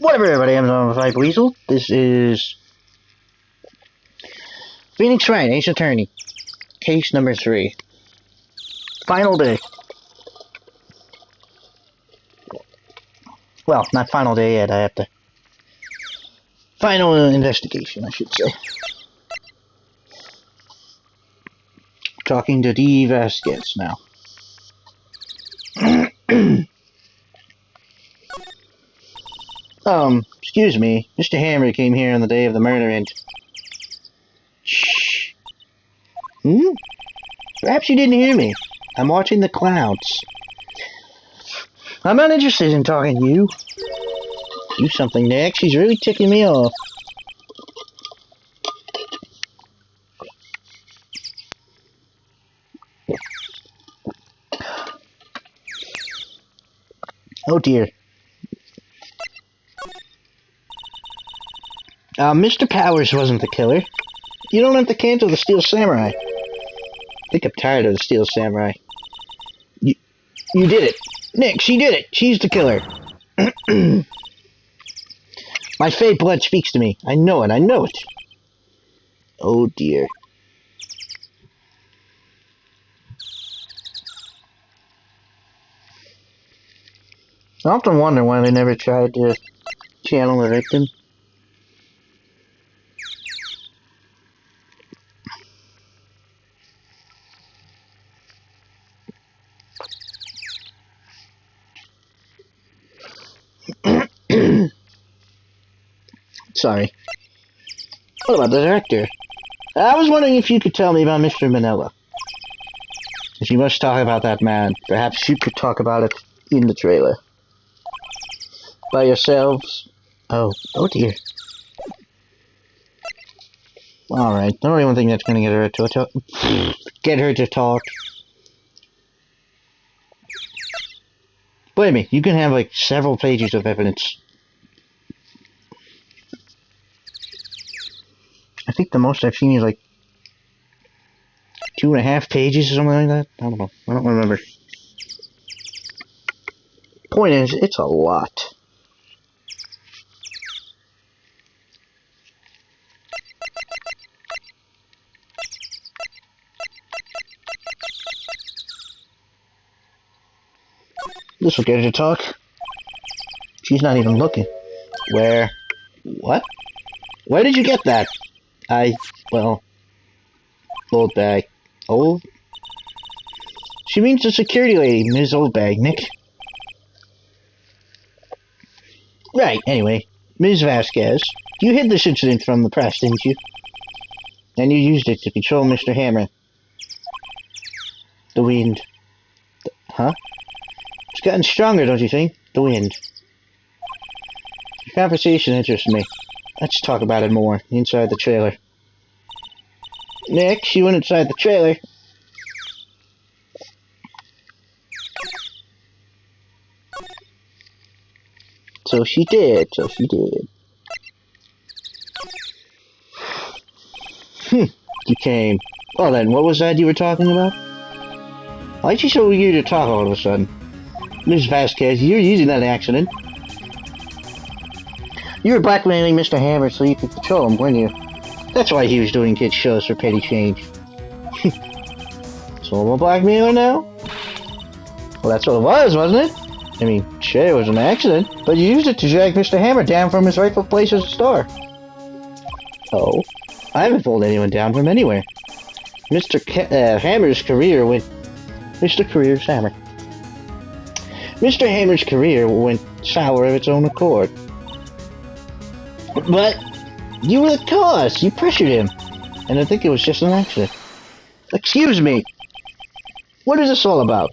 What up, everybody? I'm the Five Weasel. This is Phoenix Wright, Ace Attorney. Case number 3. Final day. Well, not final day yet. I have to... Final investigation, I should say. Talking to D. Vasquez now. Excuse me. Mr. Hammer came here on the day of the murder and... Shh. Perhaps you didn't hear me. I'm watching the clouds. I'm not interested in talking to you. Do something, Nick. She's really ticking me off. Oh dear. Mr. Powers wasn't the killer. You don't have to cancel the Steel Samurai. I think I'm tired of the Steel Samurai. You did it. Nick, she did it. She's the killer. My fake blood speaks to me. I know it. I know it. Oh dear. I often wonder why they never tried to channel the victim. Sorry. What about the director? I was wondering if you could tell me about Mr. Manila. If you must talk about that man, perhaps you could talk about it in the trailer. By yourselves. Oh dear. Alright, don't even think that's gonna get her to talk. Get her to talk. Wait a minute, you can have like several pages of evidence. I think the most I've seen is like 2.5 pages or something like that. I don't know. I don't remember. Point is, it's a lot. This will get her to talk. She's not even looking. Where? What? Where did you get that? Well, old bag. Old? She means the security lady, Ms. Oldbag, Nick. Right, anyway. Ms. Vasquez, you hid this incident from the press, didn't you? And you used it to control Mr. Hammer. The wind. Huh? It's gotten stronger, don't you think? The wind. Your conversation interests me. Let's talk about it more, inside the trailer. Nick, she went inside the trailer. So she did. You came. Well then, what was that you were talking about? Why is she so eager to talk all of a sudden? Ms. Vasquez, you're using that accident. You were blackmailing Mr. Hammer so you could control him, weren't you? That's why he was doing kids' shows for petty change. So I'm a blackmailer now? Well, that's what it was, wasn't it? I mean, sure, it was an accident, but you used it to drag Mr. Hammer down from his rightful place as a star. Oh, I haven't pulled anyone down from anywhere. Mr. Hammer's career went... Mr. Career's Hammer. Mr. Hammer's career went sour of its own accord. But you were the cause. You pressured him. And I think it was just an accident. Excuse me. What is this all about?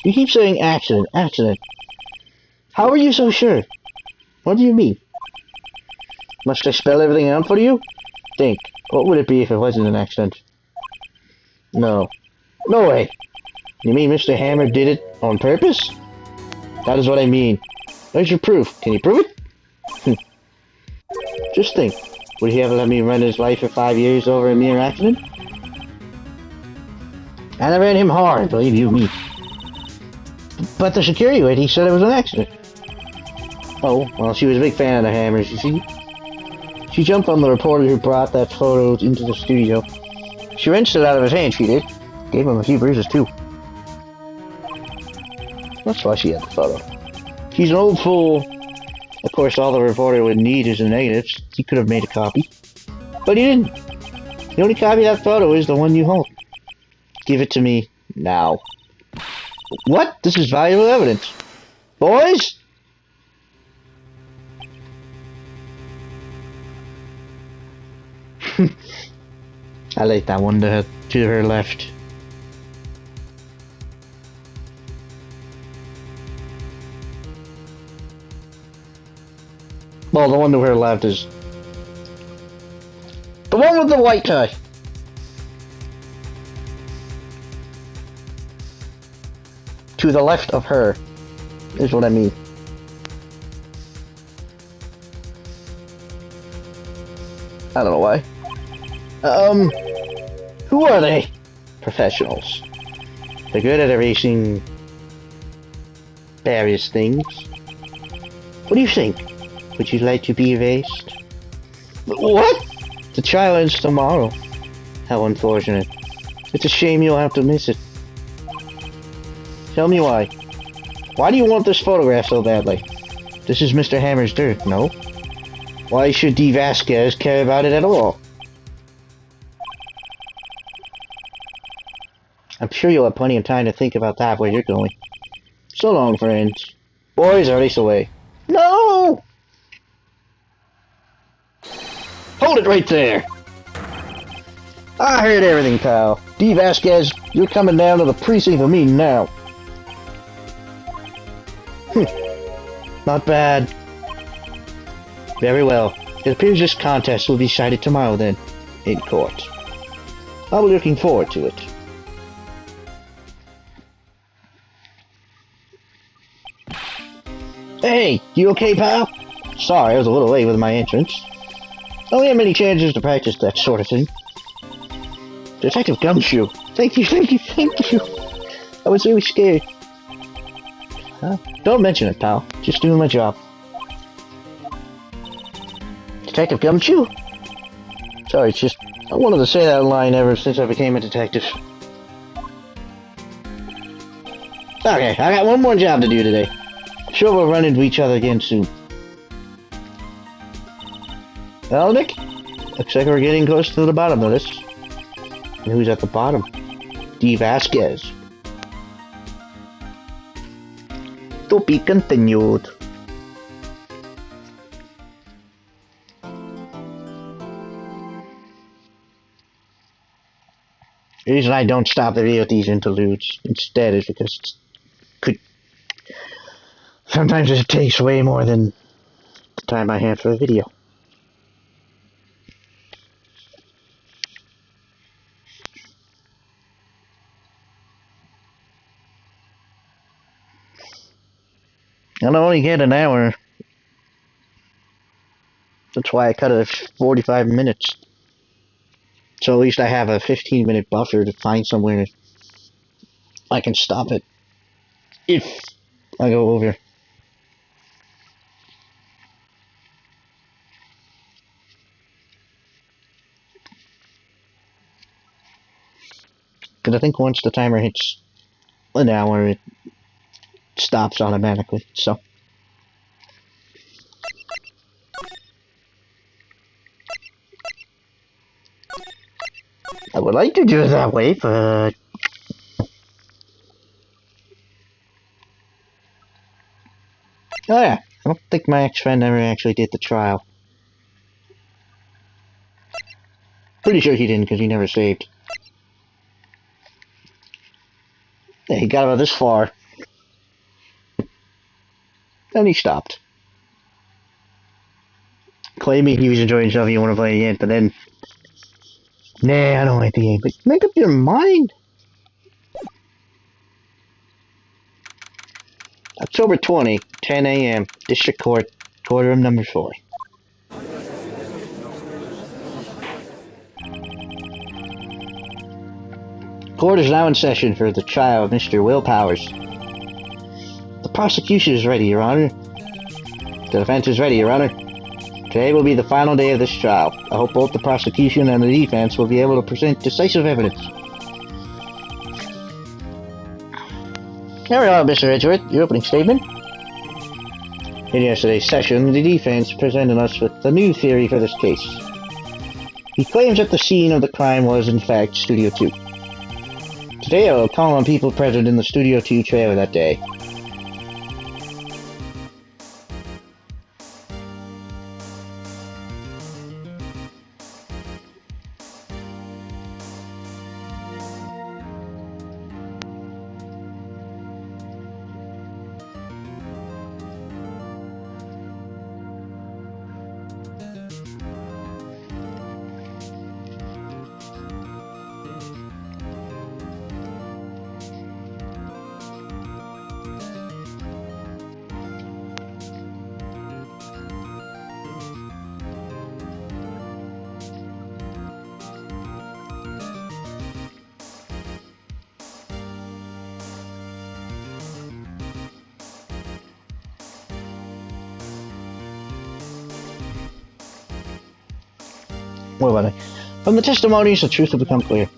You keep saying accident, accident. How are you so sure? What do you mean? Must I spell everything out for you? Think. What would it be if it wasn't an accident? No. No way. You mean Mr. Hammer did it on purpose? That is what I mean. Where's your proof? Can you prove it? Just think, would he ever let me run his life for 5 years over a mere accident? And I ran him hard, believe you me. But the security lady said it was an accident. Oh, well, she was a big fan of the Hammers, you see. She jumped on the reporter who brought that photo into the studio. She wrenched it out of his hand, she did. Gave him a few bruises, too. That's why she had the photo. She's an old fool. Of course, all the reporter would need is the negatives. He could have made a copy. But he didn't. The only copy of that photo is the one you hold. Give it to me now. What? This is valuable evidence. Boys? I like that one to her left. Well, the one to her left is the one with the white tie. To the left of her is what I mean. I don't know why. Who are they? Professionals. They're good at erasing various things. What do you think? Would you like to be erased? What? The trial ends tomorrow. How unfortunate. It's a shame you'll have to miss it. Tell me why. Why do you want this photograph so badly? This is Mr. Hammer's dirt, no? Why should D. Vasquez care about it at all? I'm sure you'll have plenty of time to think about that where you're going. So long, friends. Boys, are race away. No! Hold it right there! I heard everything, pal. D. Vasquez, you're coming down to the precinct with me now. Not bad. Very well. It appears this contest will be decided tomorrow then, in court. I'll be looking forward to it. Hey, you okay, pal? Sorry, I was a little late with my entrance. I only have many chances to practice that sort of thing. Detective Gumshoe. Thank you. I was really scared. Don't mention it, pal. Just doing my job. Detective Gumshoe? Sorry, it's just... I wanted to say that line ever since I became a detective. Okay, I got one more job to do today. Sure we'll run into each other again soon. Well, Nick, looks like we're getting close to the bottom of this. And who's at the bottom? D. Vasquez. To be continued. The reason I don't stop the video with these interludes instead is because sometimes it takes way more than the time I have for the video. I'll only get an hour. That's why I cut it at 45 minutes. So at least I have a 15-minute buffer to find somewhere I can stop it if I go over. Because I think once the timer hits an hour, it stops automatically, so. I would like to do it that way, but... Oh yeah, I don't think my ex-friend ever actually did the trial. Pretty sure he didn't, because he never saved. Yeah, he got about this far. Then he stopped. Claiming he was enjoying himself, he wanted to play again, but then... Nah, I don't like the game, but make up your mind! October 20, 10 a.m., District Court, courtroom number 4. Court is now in session for the trial of Mr. Will Powers. The prosecution is ready, Your Honor. The defense is ready, Your Honor. Today will be the final day of this trial. I hope both the prosecution and the defense will be able to present decisive evidence. Carry on, Mr. Edgeworth. Your opening statement. In yesterday's session, the defense presented us with a new theory for this case. He claims that the scene of the crime was, in fact, Studio 2. Today I will call on people present in the Studio 2 trailer that day. What about it? From the testimonies, the truth will become clear.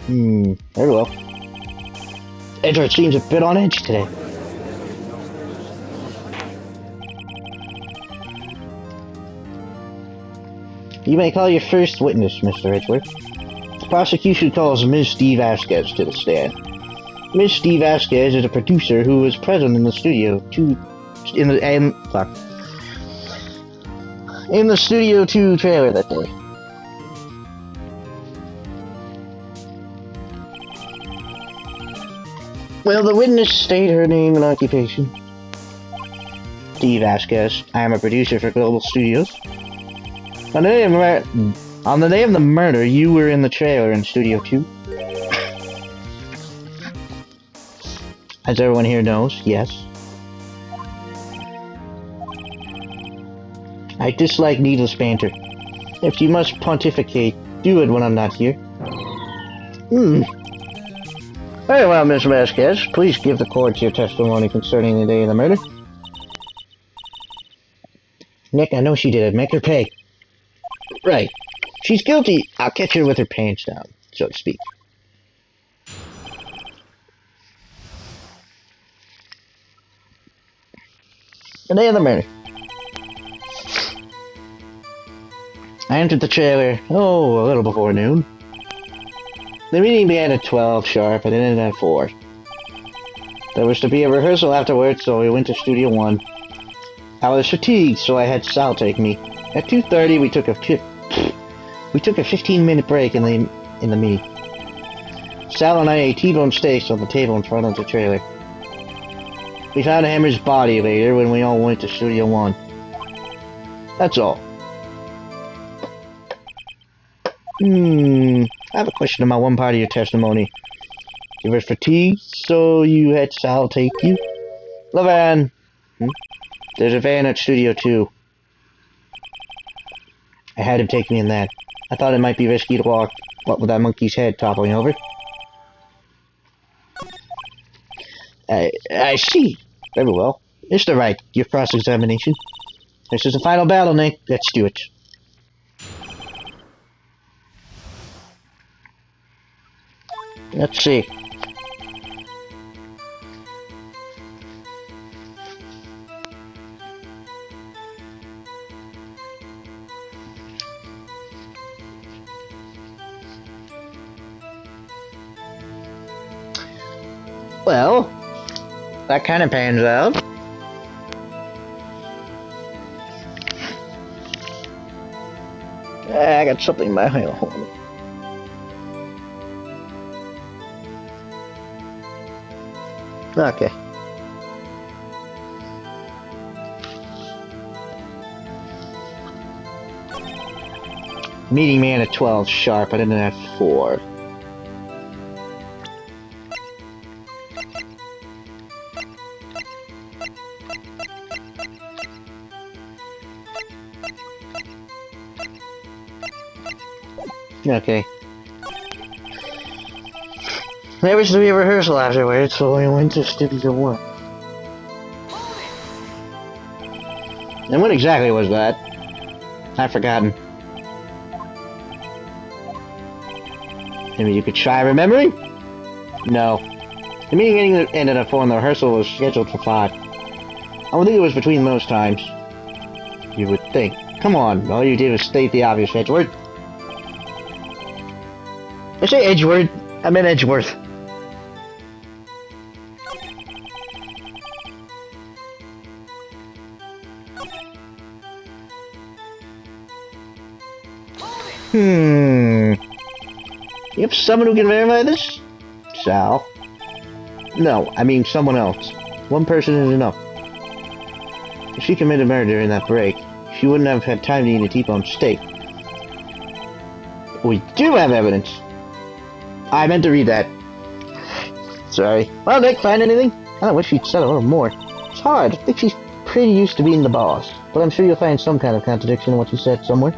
Very well. Edgeworth seems a bit on edge today. You may call your first witness, Mr. Edgeworth. The prosecution calls Ms. D. Vasquez to the stand. Ms. D. Vasquez is a producer who was present in the Studio 2 in the Studio 2 trailer that day. Will the witness state her name and occupation? D. Vasquez. I am a producer for Global Studios. On the day of the murder, you were in the trailer in Studio 2? As everyone here knows, yes. I dislike needless banter. If you must pontificate, do it when I'm not here. Very well, Miss Vasquez. Please give the court your testimony concerning the day of the murder. Nick, I know she did it. Make her pay. Right. She's guilty. I'll catch her with her pants down, so to speak. The day of the murder. I entered the trailer, a little before noon. The meeting began at 12 sharp and ended at 4. There was to be a rehearsal afterwards, so we went to Studio 1. I was fatigued, so I had Sal take me. At 2:30, we took a 15-minute break in the meeting. Sal and I ate T-bone steaks on the table in front of the trailer. We found Hammer's body later when we all went to Studio 1. That's all. I have a question about one part of your testimony. You were fatigued, so you had Sal take you? The van. There's a van at Studio 2. I had him take me in that. I thought it might be risky to walk, what with that monkey's head toppling over. I see. Very well. Mr. Wright, your cross-examination. This is the final battle, Nick. Let's do it. Let's see. Well, that kind of pans out. I got something in my hand. Okay. Meeting man at 12 sharp, and then at 4. Okay. There was to be a rehearsal afterwards, so we went to Studio 1. And what exactly was that? I've forgotten. Maybe you could try remembering? No. The meeting ended at 4 and the rehearsal was scheduled for 5. I would think it was between those times. You would think. Come on, all you did was state the obvious, Edgeworth. I say Edgeworth, I meant Edgeworth. You have someone who can verify this? Sal? No, I mean someone else. One person is enough. If she committed murder during that break, she wouldn't have had time to eat a T-bone steak. We do have evidence. I meant to read that. Sorry. Well, Nick, find anything? I wish she'd said a little more. It's hard. I think she's pretty used to being the boss. But I'm sure you'll find some kind of contradiction in what she said somewhere.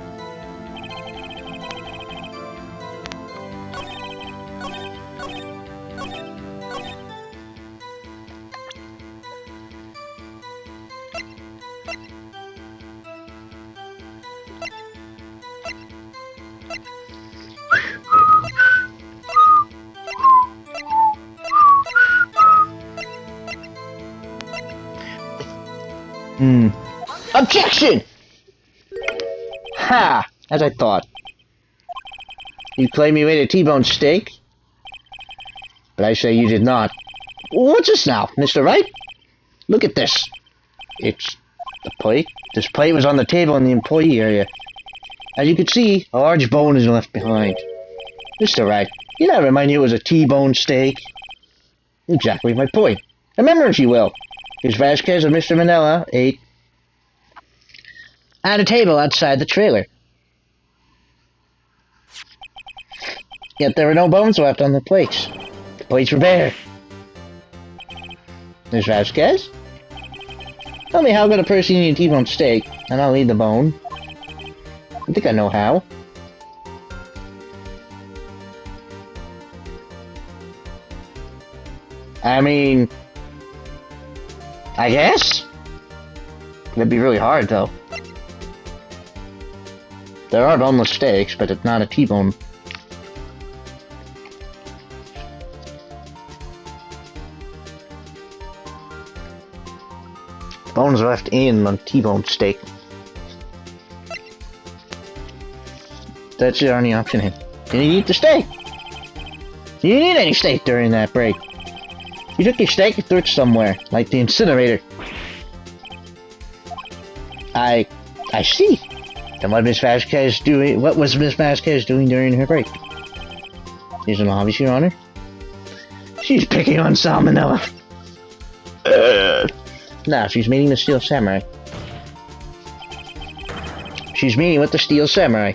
Objection! Ha! As I thought. You claim you made a T-bone steak? But I say you did not. What's this now, Mr. Wright? Look at this. It's the plate. This plate was on the table in the employee area. As you can see, a large bone is left behind. Mr. Wright, you never remind you it was a T-bone steak. Exactly my point. Remember, if you will, Ms. Vasquez and Mr. Manella ate at a table outside the trailer. Yet there were no bones left on the plates. The plates were bare. Ms. Vasquez? Tell me how could a person eat a T-bone steak and I'll eat the bone? I think I know how. I mean, I guess? It'd be really hard, though. There are boneless steaks, but it's not a T-bone. Bones left in a T-bone steak. That's your only option here. You eat the steak. You didn't eat any steak during that break. You took your steak and threw it somewhere, like the incinerator. I see. Then what was Miss Vasquez doing during her break? Isn't obvious, Your Honor. She's picking on salmonella. No, she's meeting the Steel Samurai. She's meeting with the Steel Samurai.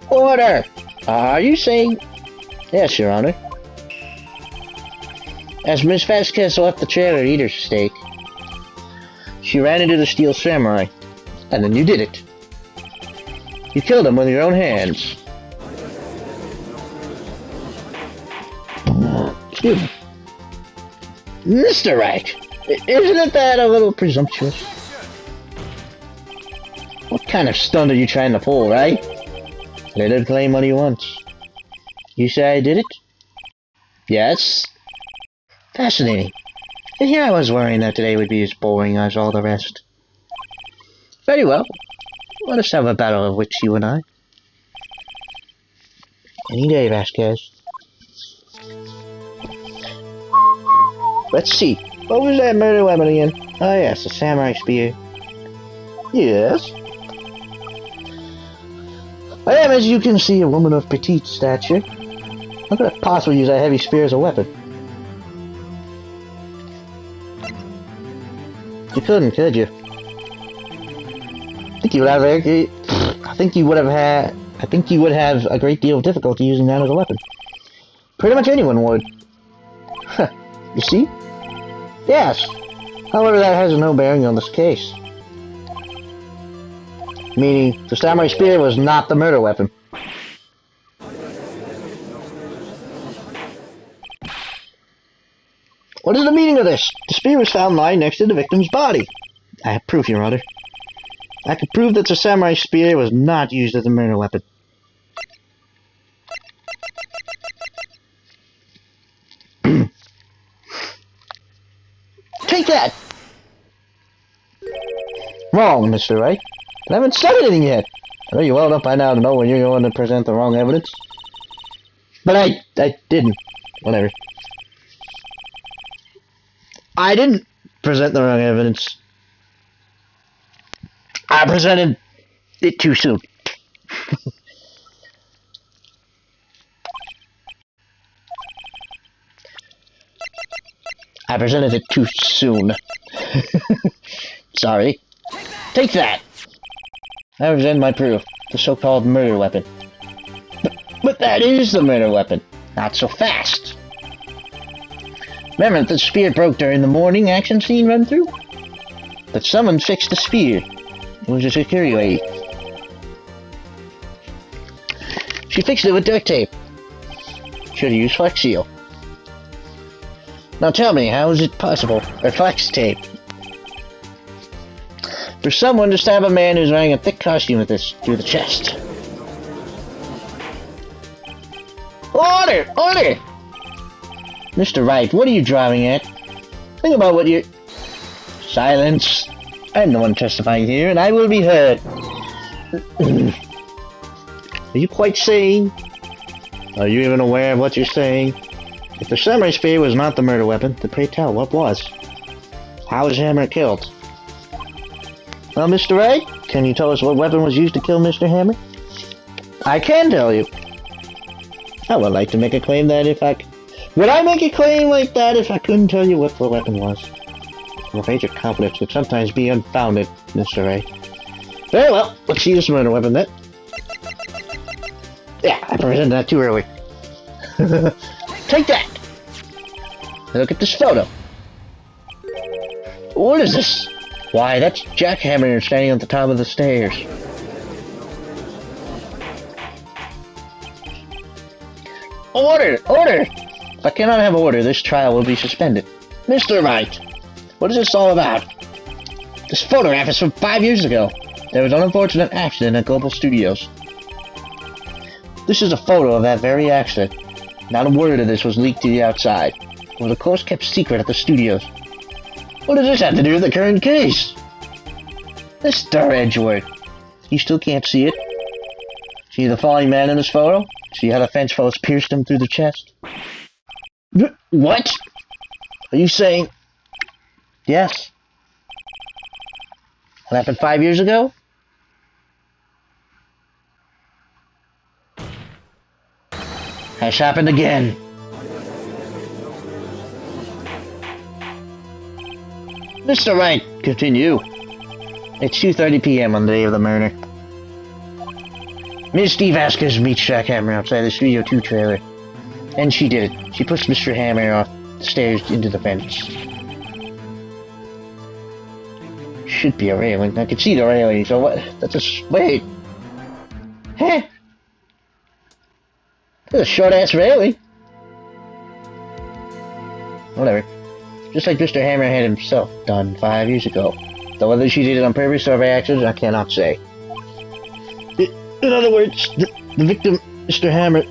Order! Are you saying... Yes, Your Honor. As Miss Vasquez left the trailer to eat her steak, she ran into the Steel Samurai, and then you did it. You killed him with your own hands. Excuse me. Mr. Wright, isn't that a little presumptuous? What kind of stunt are you trying to pull, right? Let him claim what he wants. You say I did it? Yes. Fascinating. And here I was worrying that today would be as boring as all the rest. Very well. Let us have a battle of wits, you and I. Any day, Vasquez. Let's see. What was that murder weapon again? Oh yes, a samurai spear. Yes. I am, as you can see, a woman of petite stature. How could I possibly use a heavy spear as a weapon? You couldn't, could you? I think you would have a great deal of difficulty using that as a weapon. Pretty much anyone would. Huh. You see? Yes. However, that has no bearing on this case. Meaning, the samurai spear was not the murder weapon. What is the meaning of this? The spear was found lying next to the victim's body. I have proof, Your Honor. I can prove that the samurai spear was not used as a murder weapon. Take that! Wrong, Mr. Wright. I haven't said anything yet. I know you well enough by now to know when you're going to present the wrong evidence. But I didn't. Whatever. I didn't present the wrong evidence. I presented it too soon. I presented it too soon. Sorry. Take that! I present my proof. The so-called murder weapon. But that is the murder weapon. Not so fast. Remember that the spear broke during the morning action scene run-through? But someone fixed the spear. It was a security lady. She fixed it with duct tape. Should have used Flex Seal. Now tell me, how is it possible? Or Flex Tape? For someone to stab a man who's wearing a thick costume with this through the chest. Order! Order! Mr. Wright, what are you driving at? Think about what you're... Silence. I'm the one testifying here, and I will be heard. Are you quite sane? Are you even aware of what you're saying? If the samurai spear was not the murder weapon, then pray tell, what was? How was Hammer killed? Well, Mr. Wright, can you tell us what weapon was used to kill Mr. Hammer? I can tell you. I would like to make a claim that if I... Would I make a claim like that if I couldn't tell you what the weapon was? I'm afraid your confidence would sometimes be unfounded, Mr. Wright. Very well, let's see this murder weapon then. Yeah, I presented that too early. Take that! Look at this photo. What is this? Why, that's Jackhammer standing at the top of the stairs. Order! Order! If I cannot have order, this trial will be suspended. Mr. Wright, what is this all about? This photograph is from 5 years ago. There was an unfortunate accident at Global Studios. This is a photo of that very accident. Not a word of this was leaked to the outside. It was of course kept secret at the studios. What does this have to do with the current case? Mr. Edgeworth, you still can't see it? See the falling man in this photo? See how the fence post pierced him through the chest? What? Are you saying... Yes. What happened 5 years ago? Has happened again. Mr. Wright, continue. It's 2:30 p.m. on the day of the murder. Ms. Steve Vasquez meets Jackhammer outside the Studio 2 trailer. And she did it. She pushed Mr. Hammer off the stairs into the fence. Should be a railing. I can see the railing, so what? That's a... Wait. Huh? That's a short-ass railing. Whatever. Just like Mr. Hammer had himself done 5 years ago. Though whether she did it on purpose or by accident, I cannot say. In other words, the victim, Mr. Hammer,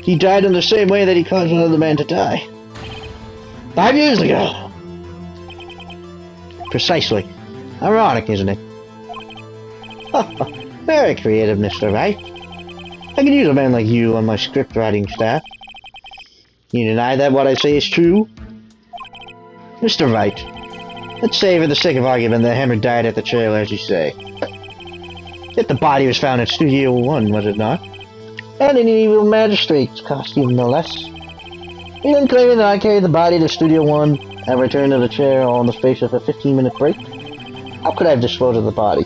he died in the same way that he caused another man to die. 5 years ago! Precisely. Ironic, isn't it? Very creative, Mr. Wright. I could use a man like you on my script writing staff. You deny that what I say is true? Mr. Wright, let's say for the sake of argument that Hammer died at the trailer, as you say. Yet the body was found in Studio 1, was it not? And in an evil magistrate's costume, no less. You then claiming that I carried the body to Studio 1 and returned to the chair all in the space of a 15-minute break? How could I have disposed of the body?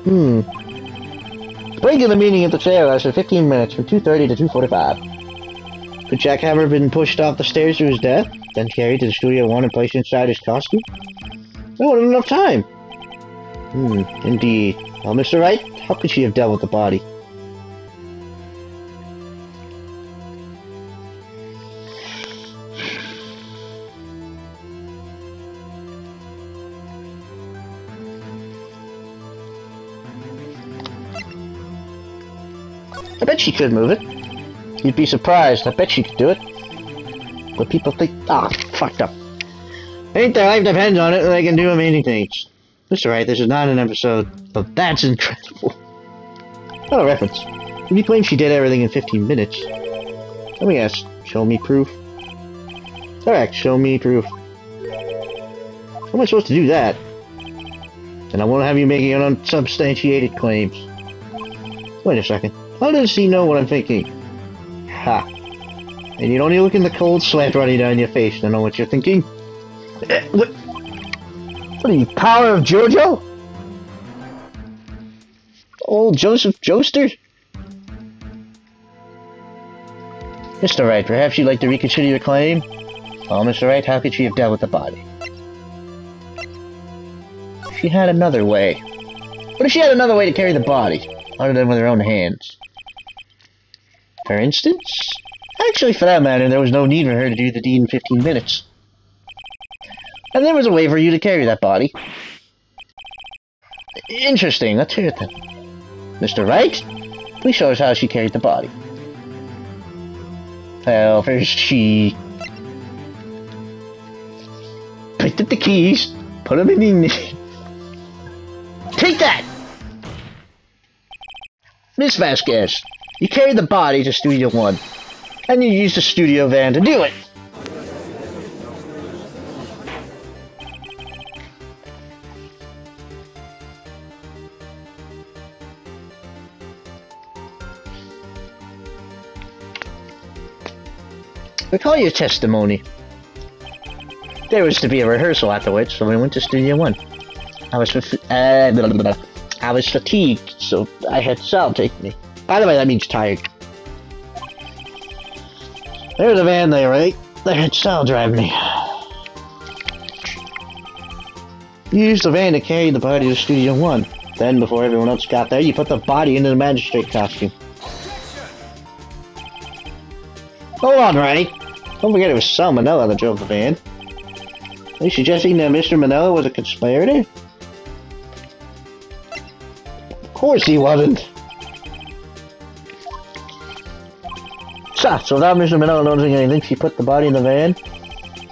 The break in the meeting at the chair lasted 15 minutes from 2:30 to 2:45. Could Jackhammer have been pushed off the stairs to his death, then carried to the Studio 1 and placed inside his costume? There wasn't enough time. Indeed. Well, Mr. Wright, how could she have dealt with the body? I bet she could move it. You'd be surprised. I bet she could do it. But people think, fucked up. Ain't their life depends on it, they can do amazing things. Mr. Wright, this is not an episode of That's Incredible. Not a reference. If you claim she did everything in 15 minutes, let me ask, show me proof? Correct, show me proof. How am I supposed to do that? And I won't have you making unsubstantiated claims. Wait a second. How does he know what I'm thinking? Ha. And you don't even look in the cold sweat running down your face to know what you're thinking. What are you, Power of Jojo? Old Joseph Joestar? Mr. Wright, perhaps you'd like to reconsider your claim? Oh, Mr. Wright, how could she have dealt with the body? She had another way. What if she had another way to carry the body, other than with her own hands? For instance? Actually, for that matter, there was no need for her to do the deed in 15 minutes. And there was a way for you to carry that body. Interesting, let's hear it then. Mr. Wright, please show us how she carried the body. Well, first she picked up the keys, put them in the ignition. Take that! Miss Vasquez, you carried the body to Studio 1, and you used the studio van to do it. Recall your testimony. There was to be a rehearsal afterwards, so we went to Studio 1. I was fatigued, so I had Sal take me. By the way, that means tired. There's a van there, right? I had Sal drive me. You used the van to carry the body to Studio 1. Then, before everyone else got there, you put the body into the magistrate costume. Hold on, Wright. Don't forget it was Sal Manella that drove the van. Are you suggesting that Mr. Manella was a conspirator? Of course he wasn't. So without Mr. Manella noticing anything, she put the body in the van?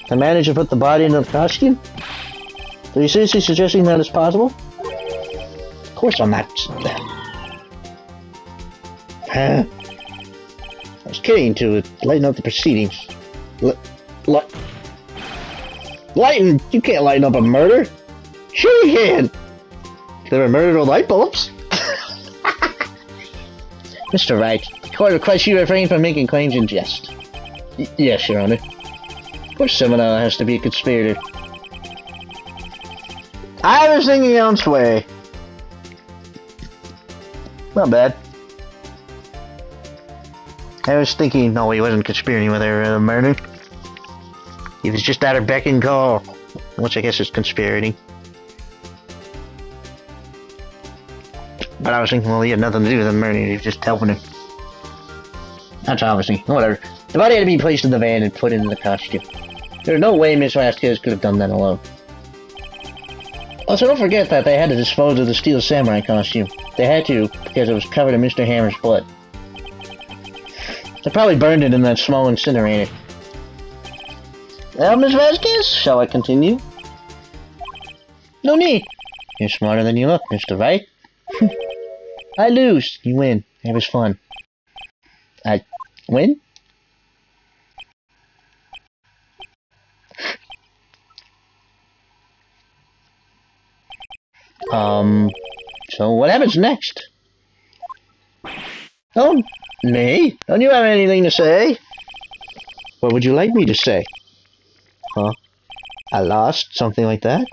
The manager put the body into the costume? Are you seriously suggesting that it's possible? Of course I'm not. Huh? I was kidding to lighten up the proceedings. Lighten? You can't lighten up a murder. Sure you can. There were murdered with light bulbs. Mr. Wright, the court requests you refrain from making claims in jest. Yes, Your Honor. Of course Seminole has to be a conspirator. I was thinking elsewhere. Not bad. I was thinking, no, he wasn't conspiring with her murder. He was just at her beck and call, which I guess is conspirating. But I was thinking, well, he had nothing to do with the murder, he was just helping him. That's how I was thinking. Whatever. The body had to be placed in the van and put into the costume. There's no way Miss Vasquez could have done that alone. Also, don't forget that they had to dispose of the Steel Samurai costume. They had to, because it was covered in Mr. Hammer's blood. They probably burned it in that small incinerator. Well, Miss Vasquez, shall I continue? No need. You're smarter than you look, Mr. Wright. I lose. You win. It was fun. I win? So what happens next? Oh, me? Don't you have anything to say? What would you like me to say? Huh? I lost? Something like that?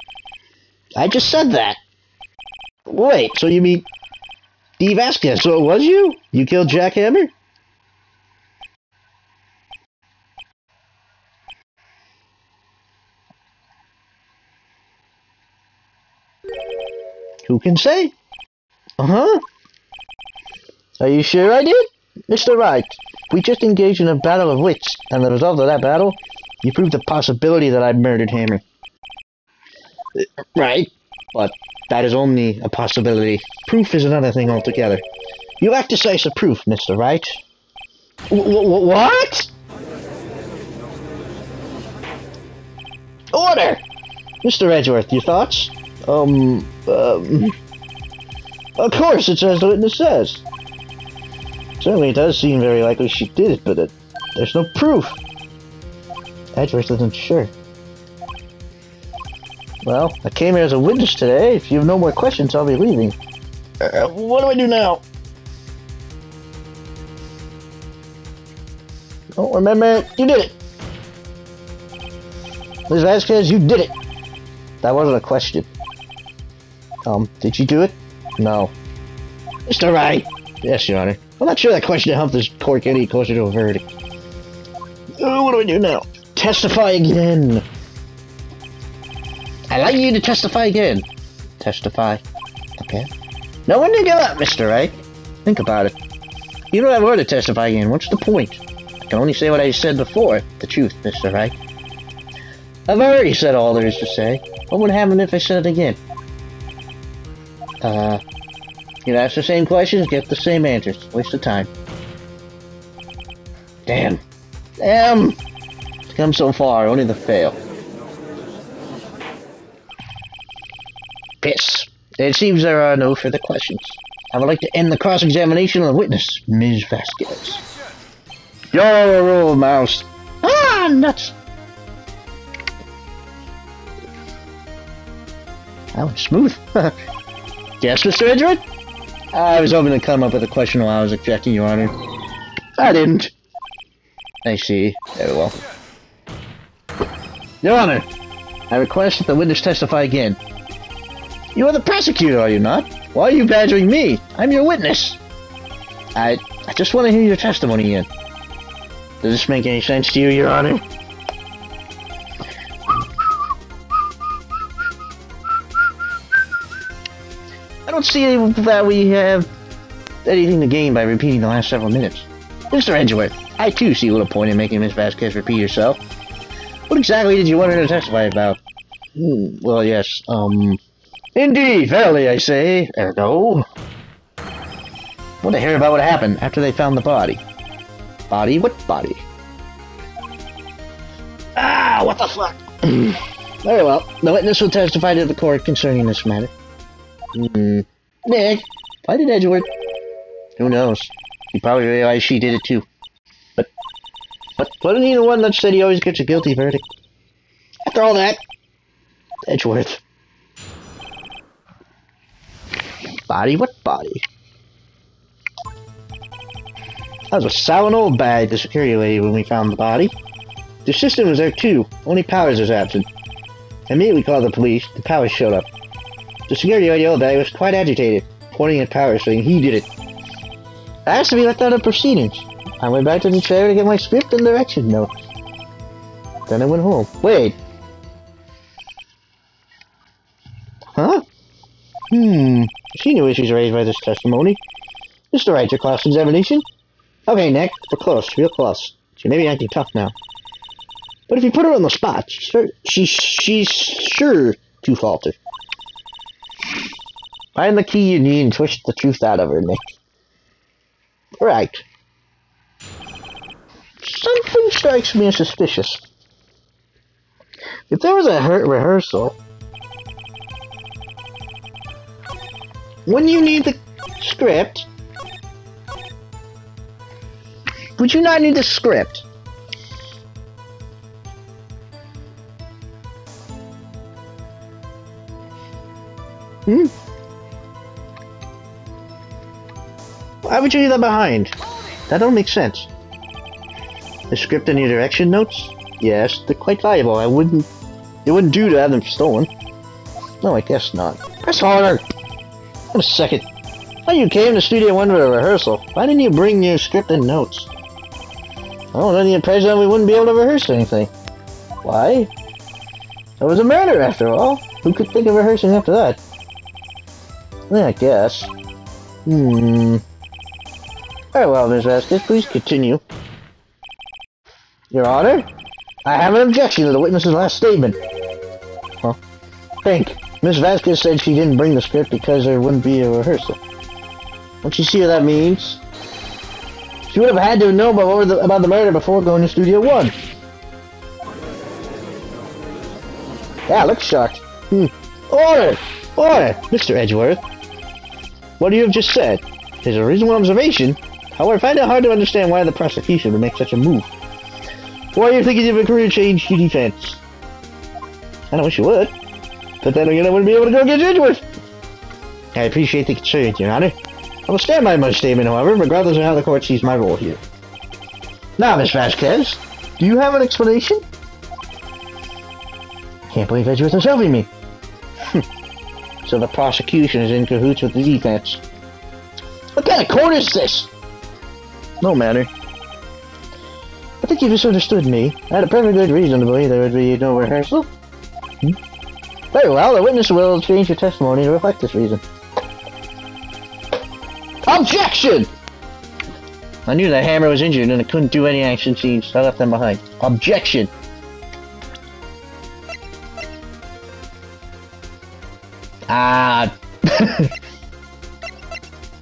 I just said that. Wait, so you mean Dee Vasquez? So it was you? You killed Jack Hammer? Who can say? Uh-huh. Are you sure I did? Mr. Wright, we just engaged in a battle of wits, and the result of that battle, you proved the possibility that I murdered Hammer. Right, but that is only a possibility. Proof is another thing altogether. You lack decisive proof, Mr. Wright. What? Order! Mr. Edgeworth, your thoughts? Of course, it's as the witness says. Certainly it does seem very likely she did it, but there's no proof. Edgeworth isn't sure. Well, I came here as a witness today. If you have no more questions, I'll be leaving. What do I do now? Oh, remember, you did it! Ms. Vasquez, you did it! That wasn't a question. Did you do it? No. Mr. Wright! Yes, Your Honor. I'm not sure that question helped this court get any closer to a verdict. What do I do now? Testify again! I'd like you to testify again. Testify. Okay. No one to give up, Mr. Wright. Think about it. You don't have a word to testify again. What's the point? I can only say what I said before. The truth, Mr. Wright. I've already said all there is to say. What would happen if I said it again? You'd ask the same questions, get the same answers. Waste of time. Damn. Damn! It's come so far, only the fail. Piss. It seems there are no further questions. I would like to end the cross-examination of the witness, Ms. Vasquez. You're overruled, Mouse. Ah, nuts! That was smooth. Yes, Mr. Edgeworth? I was hoping to come up with a question while I was objecting, Your Honor. I didn't. I see. Very well. Your Honor, I request that the witness testify again. You are the prosecutor, are you not? Why are you badgering me? I'm your witness. I just want to hear your testimony again. Does this make any sense to you, Your Honor? I don't see that we have anything to gain by repeating the last several minutes. Mr. Edgeworth, I too see little point in making Miss Vasquez repeat herself. What exactly did you want her to testify about? Well, yes, Indeed, verily, I say, ergo. Want to hear about what happened after they found the body. Body? What body? Ah, what the fuck? Very well, the witness will testify to the court concerning this matter. Nick, why did Edgeworth? Who knows? He probably realized she did it too. But wasn't he the one that said he always gets a guilty verdict? After all that, Edgeworth. Body? What body? That was a sour old bag, the security lady, when we found the body. The system was there too, only Powers was absent. Immediately called the police, the Powers showed up. The security lady old bag was quite agitated, pointing at Powers, saying he did it. I asked to be left out of proceedings. I went back to the chair to get my script and direction notes. Then I went home. Wait. Huh? She knew issues raised by this testimony. Mr. Wright, your cross-examination? Okay, Nick, we're close, real close. She may be acting tough now. But if you put her on the spot, she's sure to falter. Find the key you need and twist the truth out of her, Nick. Right. Something strikes me as suspicious. If there was a rehearsal, wouldn't you need the script? Would you not need the script? Why would you leave that behind? That don't make sense. The script and your direction notes? Yes, they're quite valuable. It wouldn't do to have them stolen. No, I guess not. Press harder! Wait a second. When you came to Studio 1 for a rehearsal, why didn't you bring your script and notes? I was under the impression we wouldn't be able to rehearse anything. Why? It was a murder, after all. Who could think of rehearsing after that? Yeah, I guess. Very well, Ms. Vasquez, please continue. Your Honor, I have an objection to the witness's last statement. Huh? Think. Ms. Vasquez said she didn't bring the script because there wouldn't be a rehearsal. Don't you see what that means? She would have had to know about the murder before going to Studio 1. Yeah, look shocked. Order! Order! Mr. Edgeworth. What you have just said is a reasonable observation. However, I find it hard to understand why the prosecution would make such a move. Why are you thinking of a career change to defense? I don't wish you would. But then again, I wouldn't be able to go get Edgeworth. I appreciate the concern, Your Honor. I will stand by my statement, however, regardless of how the court sees my role here. Now, Miss Vasquez, do you have an explanation? Can't believe Edgeworth is helping me. So the prosecution is in cahoots with the defense. What kind of court is this? No matter. I think you misunderstood me. I had a perfect good reason to believe there would be no rehearsal. Very well, the witness will change your testimony to reflect this reason. Objection! I knew that Hammer was injured and I couldn't do any action scenes, so I left them behind. Objection!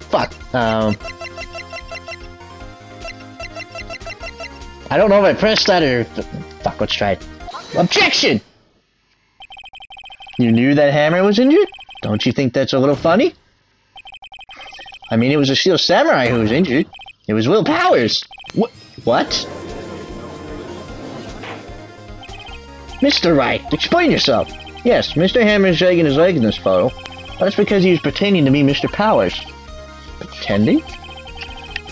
Fuck. I don't know if I pressed that or... Fuck, let's try it. Objection! You knew that Hammer was injured? Don't you think that's a little funny? I mean, it was a Steel Samurai who was injured. It was Will Powers. What? Mr. Wright, explain yourself. Yes, Mr. Hammer is dragging his leg in this photo. That's because he was pretending to be Mr. Powers. Pretending?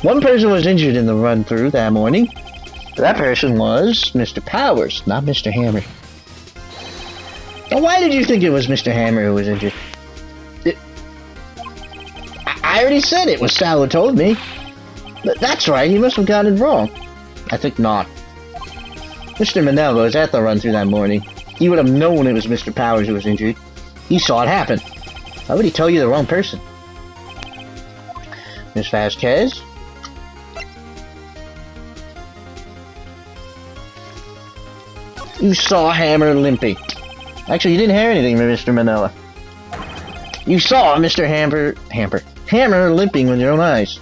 One person was injured in the run-through that morning. That person was Mr. Powers, not Mr. Hammer. Now, why did you think it was Mr. Hammer who was injured? I already said it was Sal who told me. That's right, he must have gotten it wrong. I think not. Mr. Manella was at the run-through that morning. He would have known it was Mr. Powers who was injured. He saw it happen. Why would he tell you the wrong person? Miss Vasquez? You saw Hammer limping. Actually, you didn't hear anything from Mr. Manella. You saw Mr. Hammer limping with your own eyes.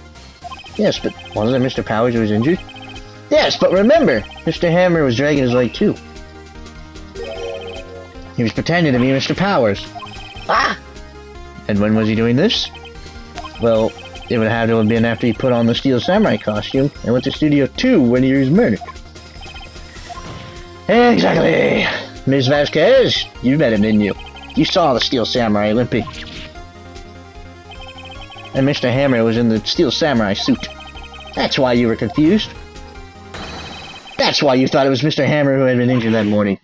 Yes, but wasn't it Mr. Powers who was injured? Yes, but remember, Mr. Hammer was dragging his leg too. He was pretending to be Mr. Powers. Ah! And when was he doing this? Well, it would have to have been after he put on the Steel Samurai costume and went to Studio 2 when he was murdered. Exactly! Ms. Vasquez, you met him, didn't you? You saw the Steel Samurai limping. And Mr. Hammer was in the Steel Samurai suit. That's why you were confused. That's why you thought it was Mr. Hammer who had been injured that morning.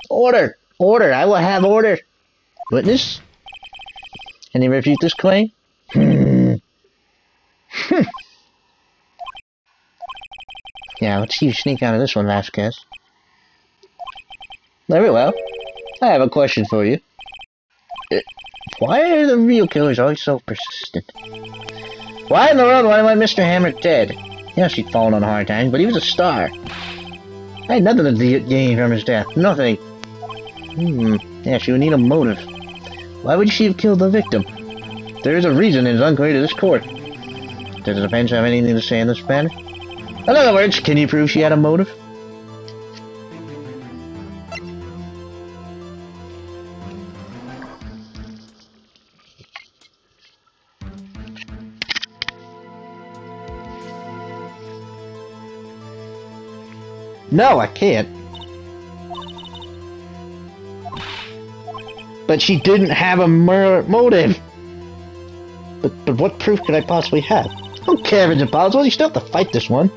Order! Order! I will have order! Witness? Can you refute this claim? Yeah, let's see you sneak out of this one, Vasquez. Very well. I have a question for you. Why are the real killers always so persistent? Why in the world would I want Mr. Hammer dead? Yes, he'd fallen on hard times, but he was a star. I had nothing to gain from his death. Nothing. Yeah, she would need a motive. Why would she have killed the victim? There is a reason it is unclear to this court. Does the bench have anything to say in this matter? In other words, can you prove she had a motive? No, I can't. But she didn't have a motive. But what proof could I possibly have? I don't care if it's impossible, you still have to fight this one.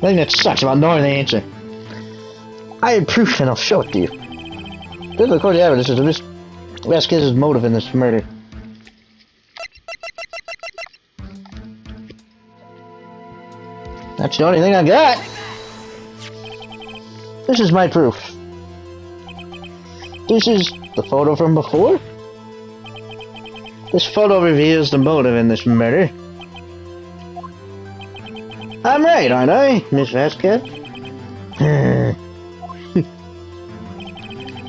The thing that sucks about knowing the answer. I have proof and I'll show it to you. This is the court evidence of Miss Vasquez's motive in this murder. That's the only thing I got. This is my proof. This is the photo from before. This photo reveals the motive in this murder. I'm right, aren't I, Miss Vasquez?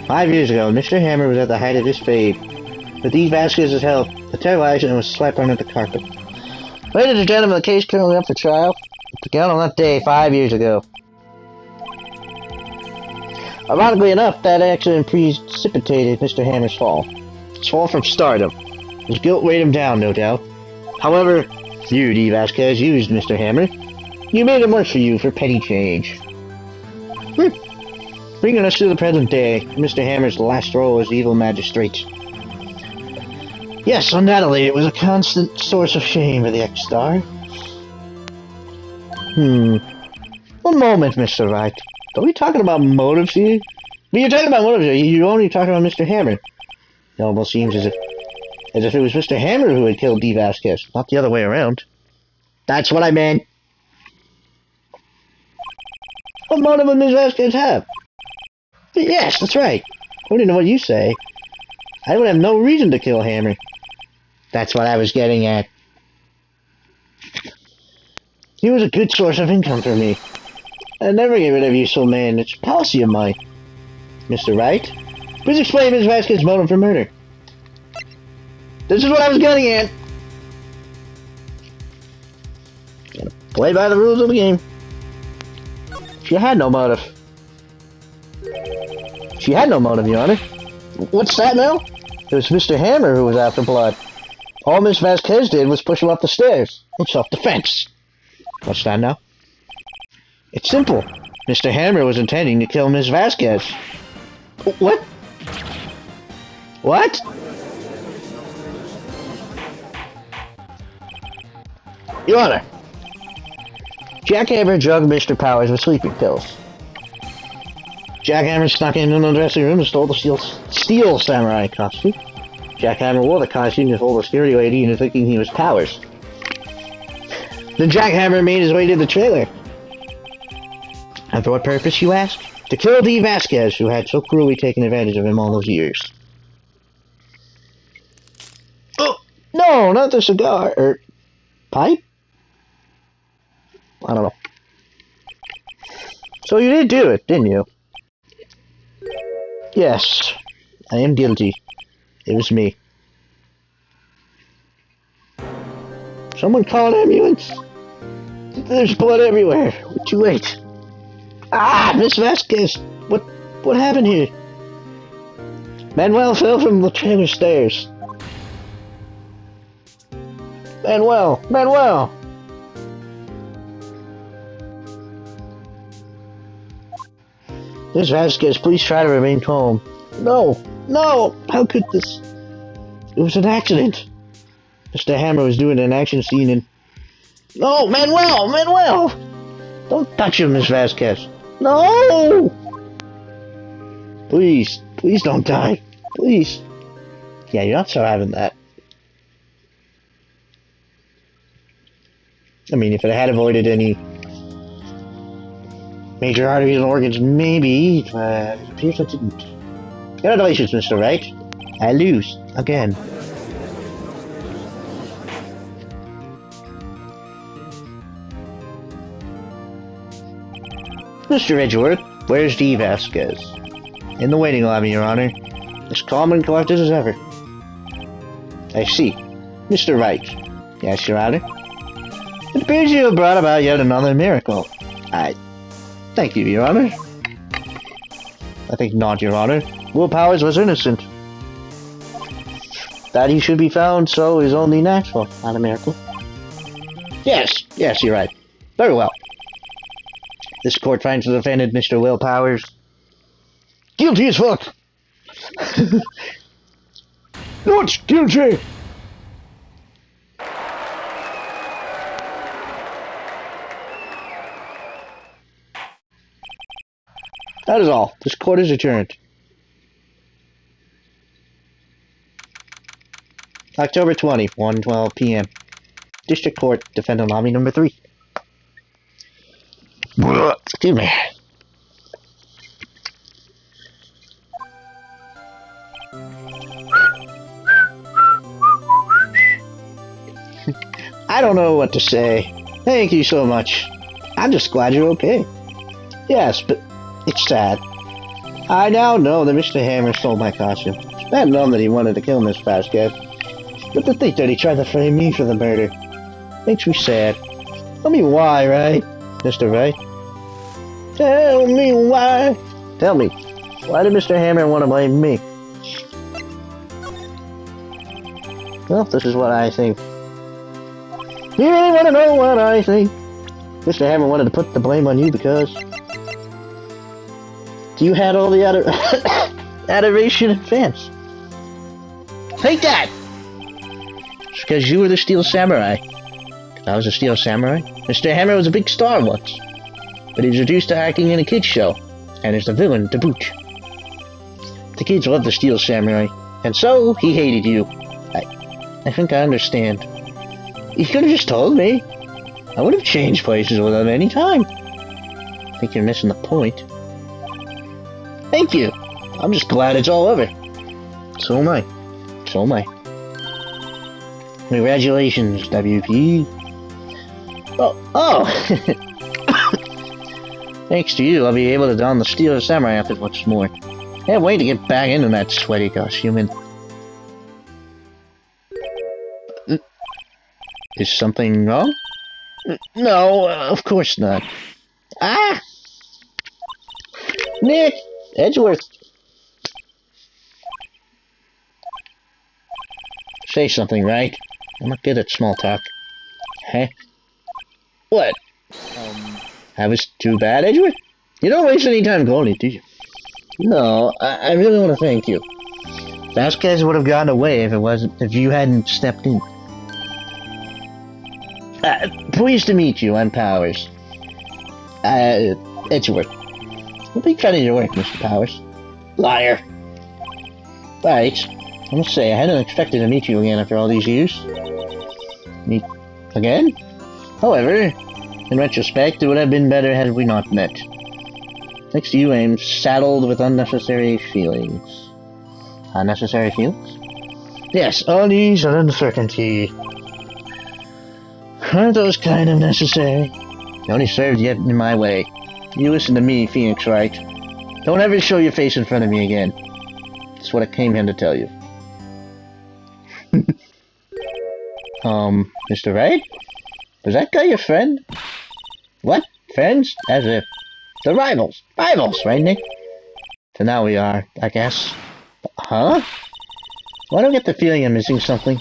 5 years ago, Mr. Hammer was at the height of his fame. With these Vasquez's help, a terrible accident was swept under the carpet. Ladies and gentlemen, the case currently up for trial. It began on that day 5 years ago. Ironically enough, that accident precipitated Mr. Hammer's fall. His fall from stardom. His guilt weighed him down, no doubt. However, you, D. Vasquez, used Mr. Hammer. You made him work for you for petty change. Bringing us to the present day, Mr. Hammer's last role as evil magistrate. Yes, undoubtedly, it was a constant source of shame for the ex-star. One moment, Mr. Wright. Are we talking about motives here? When you're talking about motives here, you're only talking about Mr. Hammer. It almost seems as if it was Mr. Hammer who had killed D. Vasquez, not the other way around. That's what I meant. What motive would Ms. Vasquez have? Yes, that's right. According to what you say, I would have no reason to kill Hammer. That's what I was getting at. He was a good source of income for me. I'd never get rid of you, so man. It's a policy of mine. Mr. Wright, please explain Ms. Vasquez's motive for murder. This is what I was getting at. Gotta play by the rules of the game. She had no motive. She had no motive, Your Honor. What's that now? It was Mr. Hammer who was after blood. All Miss Vasquez did was push him up the stairs. In self-defense. What's that now? It's simple. Mr. Hammer was intending to kill Miss Vasquez. What? What? Your Honor. Jack Hammer drugged Mr. Powers with sleeping pills. Jack Hammer snuck into the dressing room and stole the steel samurai costume. Jack Hammer wore the costume to hold a security lady into thinking he was Powers. Then Jack Hammer made his way to the trailer. And for what purpose, you ask? To kill D. Vasquez, who had so cruelly taken advantage of him all those years. Oh, no, not the cigar. Pipe? I don't know. So you did do it, didn't you? Yes, I am guilty. It was me. Someone call an ambulance. There's blood everywhere. We're too late. Ah, Miss Vasquez. What happened here? Manuel fell from the trailer stairs. Manuel! Miss Vasquez, please try to remain calm. No! How could this? It was an accident. Mr. Hammer was doing an action scene and... No! Manuel! Don't touch him, Miss Vasquez. No! Please don't die. Please. Yeah, you're not surviving that. I mean, if it had avoided any major arteries and organs, maybe, but it appears it didn't. Congratulations, Mr. Wright. I lose. Again. Mr. Edgeworth, where's D. Vasquez? In the waiting lobby, Your Honor. As calm and collected as ever. I see. Mr. Wright. Yes, Your Honor. It appears you have brought about yet another miracle. Thank you, Your Honor. I think not, Your Honor. Will Powers was innocent. That he should be found so is only natural, not a miracle. Yes, you're right. Very well. This court finds the defendant, Mr. Will Powers, guilty as fuck. Not guilty. That is all. This court is adjourned. October 20, 1:12 p.m. District Court, Defendant Lobby Number 3. Excuse me. I don't know what to say. Thank you so much. I'm just glad you're okay. Yes, but it's sad. I now know that Mr. Hammer stole my costume. It's bad enough that he wanted to kill Miss Vasquez, but to think that he tried to frame me for the murder makes me sad. Tell me why, right, Mr. Wright? Tell me why. Tell me, why did Mr. Hammer want to blame me? Well, this is what I think. You really want to know what I think? Mr. Hammer wanted to put the blame on you because you had all the adoration and fans. Take that! It's because you were the Steel Samurai. I was a Steel Samurai. Mr. Hammer was a big star once, but he was reduced to acting in a kids show, and is the villain to boot. The kids loved the Steel Samurai, and so he hated you. I think I understand. You could have just told me. I would have changed places with him any time. I think you're missing the point. Thank you. I'm just glad it's all over. So am I. So am I. Congratulations, WP. Oh! Thanks to you, I'll be able to don the Steel Samurai outfit once more. Can't wait to get back into that sweaty costume and... Is something wrong? No, of course not. Ah! Nick! Edgeworth! Say something, right? I'm not good at small talk. Huh? What? That was too bad, Edgeworth? You don't waste any time calling, do you? No, I really want to thank you. Vasquez would have gotten away if you hadn't stepped in. Pleased to meet you, I'm Powers. Edgeworth. A big fan of your work, Mr. Powers. Liar. Right. I must say, I hadn't expected to meet you again after all these years. Meet again? However, in retrospect, it would have been better had we not met. Next to you, I am saddled with unnecessary feelings. Unnecessary feelings? Yes, unease and uncertainty. Aren't those kind of necessary? You only served yet in my way. You listen to me, Phoenix Wright. Don't ever show your face in front of me again. That's what I came here to tell you. Mr. Wright? Was that guy your friend? What? Friends? As if. The rivals. Rivals, right, Nick? So now we are, I guess. Huh? Well, I don't get the feeling I'm missing something.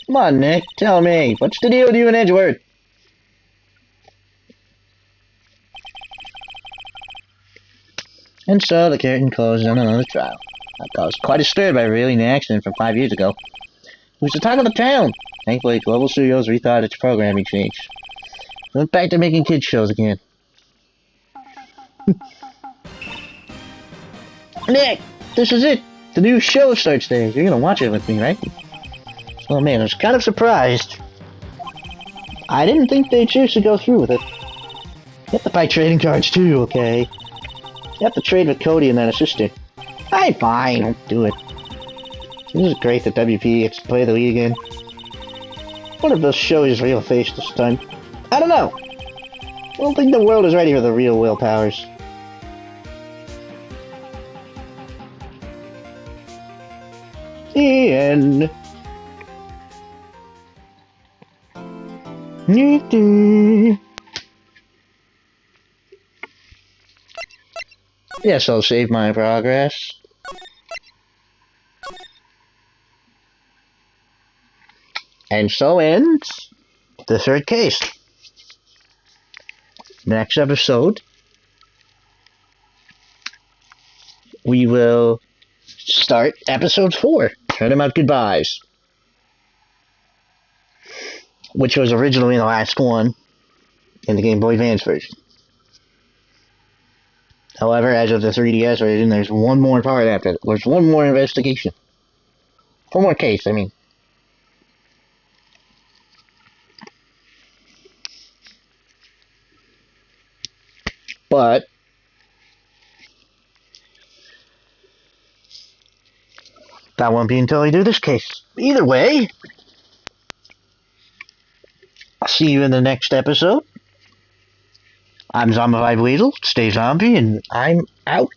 Come on, Nick, tell me. What's the deal with you and Edgeworth? And so the curtain closed on another trial. I was quite disturbed by revealing the accident from 5 years ago. It was the talk of the town. Thankfully, Global Studios rethought its programming change. Went back to making kids shows again. Nick, this is it. The new show starts today. You're gonna watch it with me, right? Oh man, I was kind of surprised. I didn't think they'd seriously go through with it. You have to buy trading cards too, okay? You have to trade with Cody and that assistant. Fine, I'll do it. This is great that WP gets to play the lead again. What if they'll show his real face this time? I don't know. I don't think the world is ready for the real Will Powers. The end. Yes, I'll save my progress. And so ends the third case. Next episode, we will start episode 4, Turnabout Goodbyes, which was originally the last one in the Game Boy Advance version. However, as of the 3DS version, there's one more part after it. There's one more investigation. One more case, I mean. But that won't be until I do this case. Either way, I'll see you in the next episode. I'm Zombified Weasel, stay zombie, and I'm out.